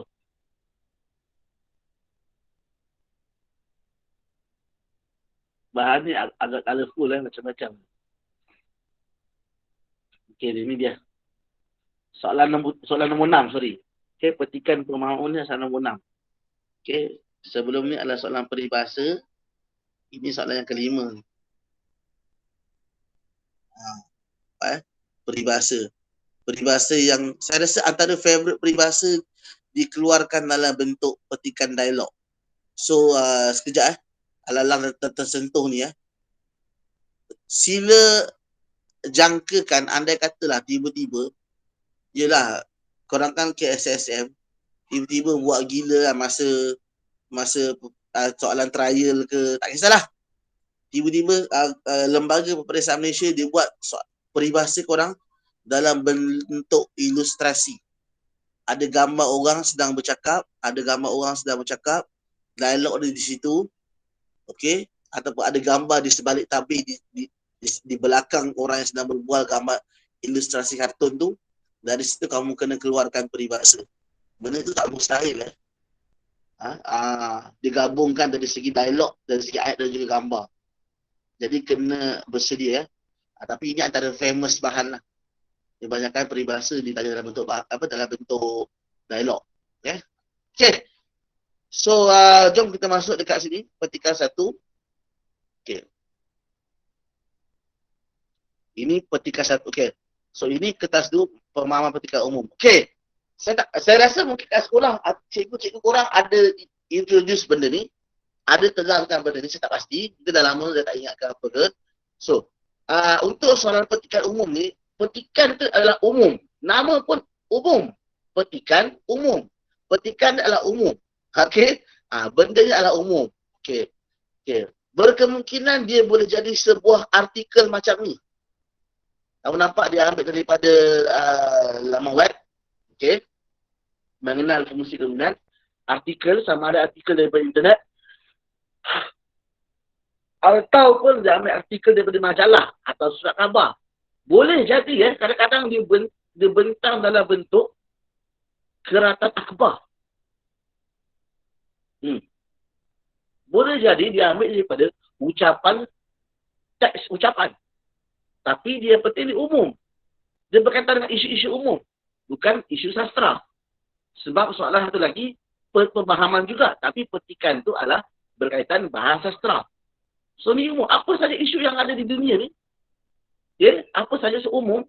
Bahan ni agak colourful macam-macam. Okay, ini dia. Soalan nombor 6, sorry. Okay, petikan pemahamannya soalan nombor 6. Okay, sebelum ni adalah soalan peribahasa. Ini soalan yang kelima. Peribahasa. Peribahasa yang saya rasa antara favourite peribahasa dikeluarkan dalam bentuk petikan dialog. So, sekejap alalang tersentuh ni sila jangkakan, andai katalah tiba-tiba, yelah, korang kan KSSM, tiba-tiba buat gila lah masa soalan trial ke, tak kisahlah. Tiba-tiba lembaga peperiksaan Malaysia dia buat peribahasa korang dalam bentuk ilustrasi. Ada gambar orang sedang bercakap, dialog ada di situ, okey, ataupun ada gambar di sebalik tabir di belakang orang yang sedang berbual, gambar ilustrasi kartun tu. Dari situ kamu kena keluarkan peribahasa. Benda tu tak mustahil digabungkan dari segi dialog, dari segi ayat dan juga gambar. Jadi kena bersedia tapi ini antara famous bahan lah. Kebanyakan peribahasa ditanya dalam bentuk dalam bentuk dialog. Okay. So jom kita masuk dekat sini petikan 1. Okay. Ini petikan 1. Okay. So ini kertas dulu pemahaman petikan umum. Okay. Saya rasa mungkin kat sekolah cikgu-cikgu korang ada introduce benda ni, ada terangkan benda ni, saya tak pasti. Kita dah lama dah tak ingatkan apa ke. So untuk soalan petikan umum ni, petikan itu adalah umum. Nama pun umum. Petikan umum. Petikan adalah umum. Okey? Benda ni adalah umum. Okey. Berkemungkinan dia boleh jadi sebuah artikel macam ni. Kamu nampak dia ambil daripada laman web. Okey. Mengenal fungsi kegunaan. Artikel sama ada artikel daripada internet. Ataupun dia ambil artikel daripada majalah atau surat khabar. Boleh jadi kadang-kadang dia bentang dalam bentuk keratan akhbar. Boleh jadi dia ambil daripada ucapan, teks ucapan. Tapi dia penting umum. Dia berkaitan dengan isu-isu umum. Bukan isu sastra. Sebab soalan satu lagi, pemahaman juga. Tapi petikan itu adalah berkaitan bahasa sastra. So ni umum. Apa saja isu yang ada di dunia ni, apa saja seumum,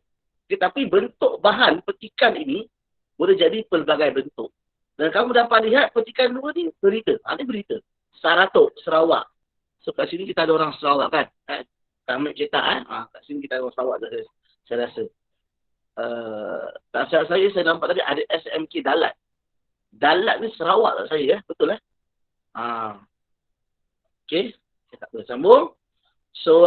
tetapi bentuk bahan petikan ini boleh jadi pelbagai bentuk. Dan kamu dapat lihat petikan 2 ni berita. Ini berita. Saratok, Sarawak. So kat sini kita ada orang Sarawak kan? Kami cetak kat sini kita ada orang Sarawak saya rasa. Tak salah saya nampak tadi ada SMK Dalat. Dalat ni Sarawak tak saya betul okey, kita tak boleh sambung. So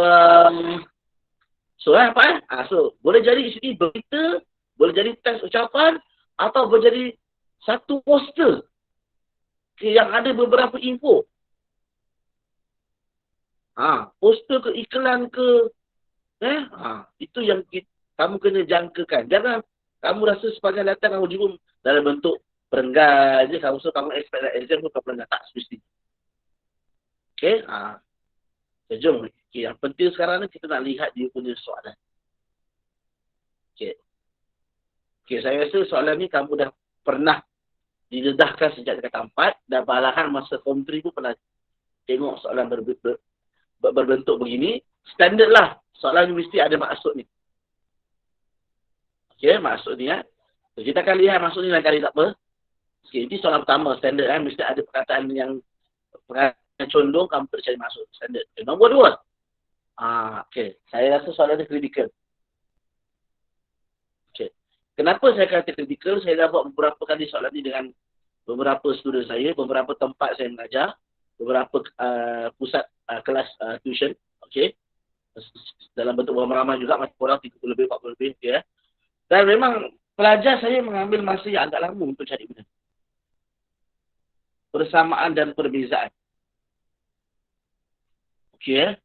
apa so boleh jadi di sini berita, boleh jadi teks ucapan atau boleh jadi satu poster yang ada beberapa info. Poster ke iklan ke itu yang kamu kena jangkakan. Jangan kamu rasa sepanjang datang kamu jumpa dalam bentuk perenggan je, kamu expect exam tu kamu tak semestinya. Okey, jom. Yang penting sekarang ni kita nak lihat dia punya soalan. Okey, saya rasa soalan ni kamu dah pernah didedahkan sejak tingkatan 4 dan bahkan masa form 3 pun pernah tengok soalan berbentuk begini. Standard lah. Soalan ni mesti ada maksud ni. Okey, maksud ni so, kita akan lihat maksud ni lain kali tak apa. Okey, ini soalan pertama standard mesti ada perkataan yang condong kamu perlu cari maksud standard. Okay, nombor 2. Okey, saya rasa soalan ni kritikal. Okey. Kenapa saya kata kritikal? Saya dah buat beberapa kali soalan ni dengan beberapa student saya, beberapa tempat saya mengajar, beberapa pusat kelas tuition. Okey. Dalam bentuk ramai juga, macam orang 30 lebih, 40 lebih. Okay, Dan memang pelajar saya mengambil masa yang agak lama untuk cari benda. Persamaan dan perbezaan. Okey.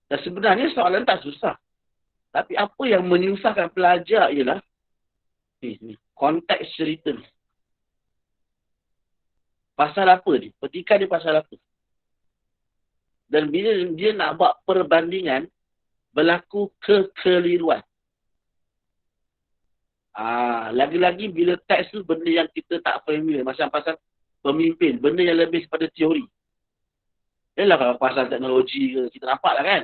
Dan sebenarnya soalan tak susah. Tapi apa yang menyusahkan pelajar ialah konteks cerita ni. Pasal apa ni? Petikan dia pasal apa? Dan bila dia nak buat perbandingan, berlaku kekeliruan. Lagi-lagi bila teks tu benda yang kita tak familiar. Macam pasal pemimpin. Benda yang lebih kepada teori. Yalah kalau pasal teknologi kita nampak lah kan.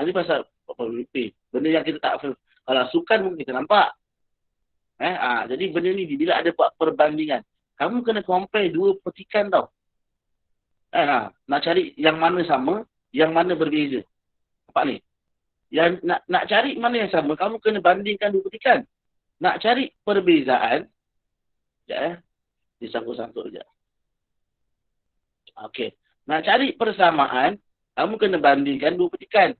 Ini pasal pemimpin. Benda yang kita tak familiar. Kalau sukan pun kita nampak. Jadi benda ni bila ada buat perbandingan. Kamu kena compare dua petikan tau. Nak cari yang mana sama, yang mana berbeza. Nampak ni? Yang nak cari mana yang sama, kamu kena bandingkan dua petikan. Nak cari perbezaan, sekejap disangkut-sangkut sekejap. Okey. Nak cari persamaan, kamu kena bandingkan dua petikan.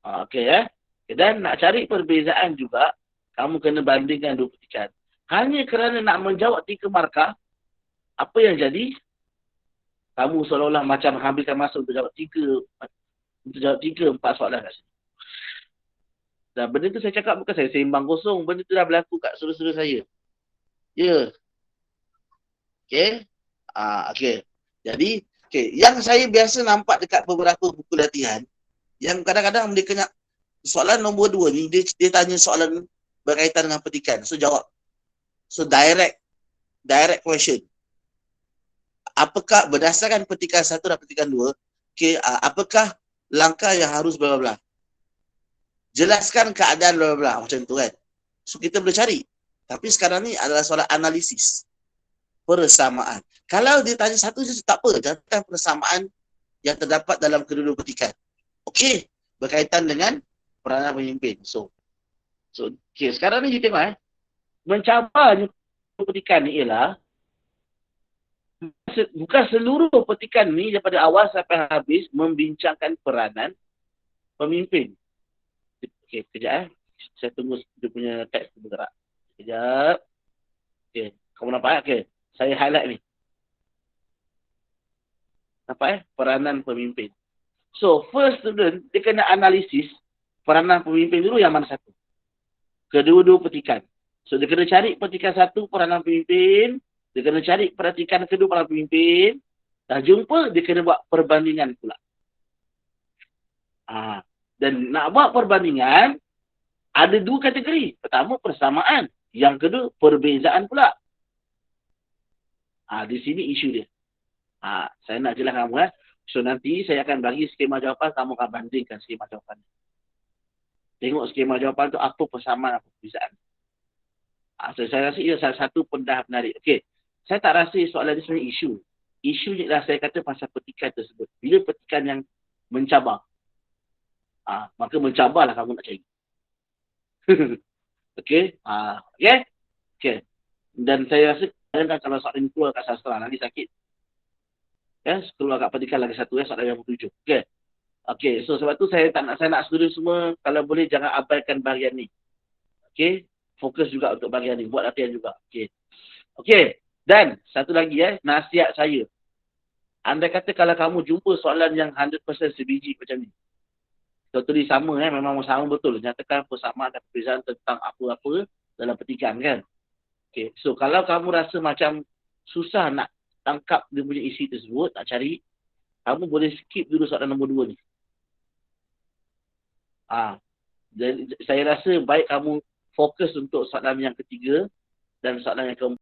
Okey. Dan nak cari perbezaan juga, kamu kena bandingkan dua petikan. Hanya kerana nak menjawab 3 markah, apa yang jadi? Kamu seolah-olah macam habiskan masa untuk jawab 3, 4 soalan kat sini. Dan benda tu saya cakap bukan saya seimbang kosong. Benda tu dah berlaku kat saudara-saudara saya. Ya. Okey. Okey. Jadi, yang saya biasa nampak dekat beberapa buku latihan, yang kadang-kadang dia kena soalan nombor 2 ni, dia tanya soalan berkaitan dengan petikan. So, jawab. So, direct question. Apakah berdasarkan petikan 1 dan petikan 2, apakah langkah yang harus bla bla bla. Jelaskan keadaan bla bla bla, macam tu kan. So kita boleh cari. Tapi sekarang ni adalah soalan analisis. Persamaan. Kalau dia tanya satu je tak apa, datang persamaan yang terdapat dalam kedua-dua petikan. Okey, berkaitan dengan peranan pemimpin. So okey, sekarang ni kita tengok mencabarnya petikan ni ialah bukan seluruh petikan ni daripada awal sampai habis membincangkan peranan pemimpin. Okey, kejap saya tunggu dia punya teks bergerak. Kejap. Okey, kamu nampak okey. Saya highlight ni. Nampak peranan pemimpin. So, first student dia kena analisis peranan pemimpin dulu yang mana satu. Kedua-dua petikan. So, dia kena cari petikan 1 peranan pemimpin. Dia kena cari perhatikan kedua para pemimpin. Dah jumpa, dia kena buat perbandingan pula. Dan nak buat perbandingan, ada 2 kategori. Pertama, persamaan. Yang kedua, perbezaan pula. Di sini isu dia. Saya nak jelaskan kamu. So, nanti saya akan bagi skema jawapan, kamu akan bandingkan skema jawapan. Tengok skema jawapan tu apa persamaan, apa perbezaan. So, saya rasa ia salah satu pendah menarik. Okey. Saya tak rasa soalan ini sebenarnya isu. Isunya adalah saya kata pasal petikan tersebut. Bila petikan yang mencabar, maka mencabarlah kamu nak cari. Okey? Okey. Dan saya rasa kalau soalan ini keluar kat sastra, nanti sakit. Keluar kat petikan lagi satu, soalan yang 7. Okey. Okey, so sebab tu saya nak student semua, kalau boleh jangan abaikan bahagian ni. Okey? Fokus juga untuk bahagian ni. Buat latihan juga. Okey. Okey. Dan satu lagi nasihat saya. Andai kata kalau kamu jumpa soalan yang 100% sebiji macam ni. Totally sama memang sama betul. Nyatakan persamaan dan perbezaan tentang apa-apa dalam petikan kan. Okay. So kalau kamu rasa macam susah nak tangkap dia punya isi tersebut, nak cari, kamu boleh skip dulu soalan nombor 2 ni. Jadi saya rasa baik kamu fokus untuk soalan yang ketiga dan soalan yang keempat.